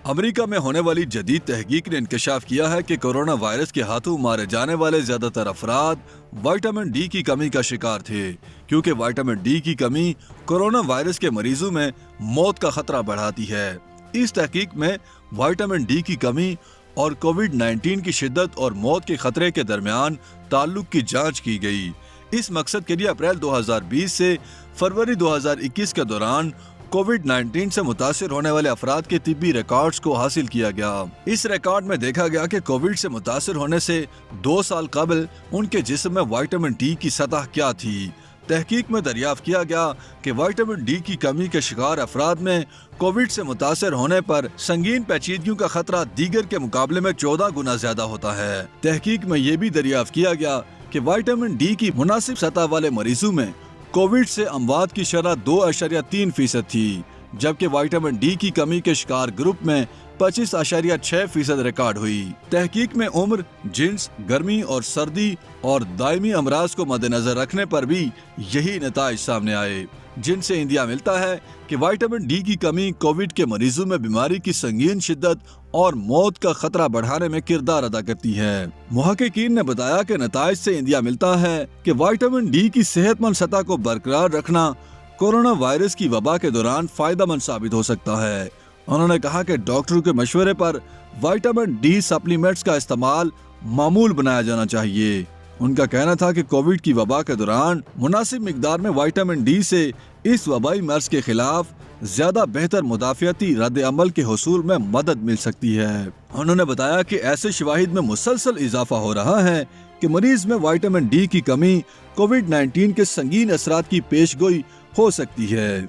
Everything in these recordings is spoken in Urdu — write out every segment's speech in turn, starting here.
امریکہ میں ہونے والی جدید تحقیق نے انکشاف کیا ہے کہ کورونا وائرس کے ہاتھوں مارے جانے والے زیادہ تر افراد وائٹامن ڈی کی کمی کا شکار تھے، کیونکہ وائٹامن ڈی کی کمی کورونا وائرس کے مریضوں میں موت کا خطرہ بڑھاتی ہے۔ اس تحقیق میں وائٹامن ڈی کی کمی اور کووڈ-19 کی شدت اور موت کے خطرے کے درمیان تعلق کی جانچ کی گئی۔ اس مقصد کے لیے اپریل 2020 سے فروری 2021 کے دوران کووڈ-19 سے متاثر ہونے والے افراد کے طبی ریکارڈز کو حاصل کیا گیا۔ اس ریکارڈ میں دیکھا گیا کہ کووڈ سے متاثر ہونے سے 2 سال قبل ان کے جسم میں وائٹامن ڈی کی سطح کیا تھی۔ تحقیق میں دریافت کیا گیا کہ وائٹامن ڈی کی کمی کے شکار افراد میں کووڈ سے متاثر ہونے پر سنگین پیچیدگیوں کا خطرہ دیگر کے مقابلے میں 14 گنا زیادہ ہوتا ہے۔ تحقیق میں یہ بھی دریافت کیا گیا کہ وائٹامن ڈی کی مناسب سطح والے مریضوں میں کووڈ سے اموات کی شرح 2.3% تھی، جبکہ وائٹامن ڈی کی کمی کے شکار گروپ میں 25.6% ریکارڈ ہوئی۔ تحقیق میں عمر، جنس، گرمی اور سردی اور دائمی امراض کو مد نظر رکھنے پر بھی یہی نتائج سامنے آئے، جن سے اندیا ملتا ہے کہ وائٹامن ڈی کی کمی کووڈ کے مریضوں میں بیماری کی سنگین شدت اور موت کا خطرہ بڑھانے میں کردار ادا کرتی ہے۔ محققین نے بتایا کہ نتائج سے اندیا ملتا ہے کہ وائٹامن ڈی کی صحت مند سطح کو برقرار رکھنا کورونا وائرس کی وبا کے دوران فائدہ مند ثابت ہو سکتا ہے۔ انہوں نے کہا کہ ڈاکٹروں کے مشورے پر وائٹامن ڈی سپلیمنٹس کا استعمال معمول بنایا جانا چاہیے۔ ان کا کہنا تھا کہ کووڈ کی وبا کے دوران مناسب مقدار میں وائٹامن ڈی سے اس وبائی مرض کے خلاف زیادہ بہتر مدافعتی رد عمل کے حصول میں مدد مل سکتی ہے۔ انہوں نے بتایا کہ ایسے شواہد میں مسلسل اضافہ ہو رہا ہے کہ مریض میں وائٹامن ڈی کی کمی کووڈ-19 کے سنگین اثرات کی پیش گوئی ہو سکتی ہے۔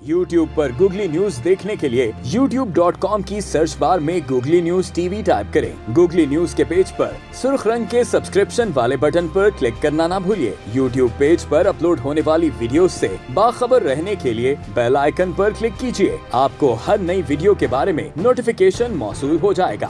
YouTube پر گوگلی نیوز دیکھنے کے لیے youtube.com کی سرچ بار میں googly news T V type کریں۔ گوگلی نیوز کے پیج پر سرخ رنگ کے سبسکرپشن والے بٹن پر کلک کرنا نہ بھولیے۔ YouTube پیج پر اپلوڈ ہونے والی ویڈیوز سے باخبر رہنے کے لیے بیل آئیکن پر کلک کیجیے۔ آپ کو ہر نئی ویڈیو کے بارے میں نوٹیفیکیشن موصول ہو جائے گا۔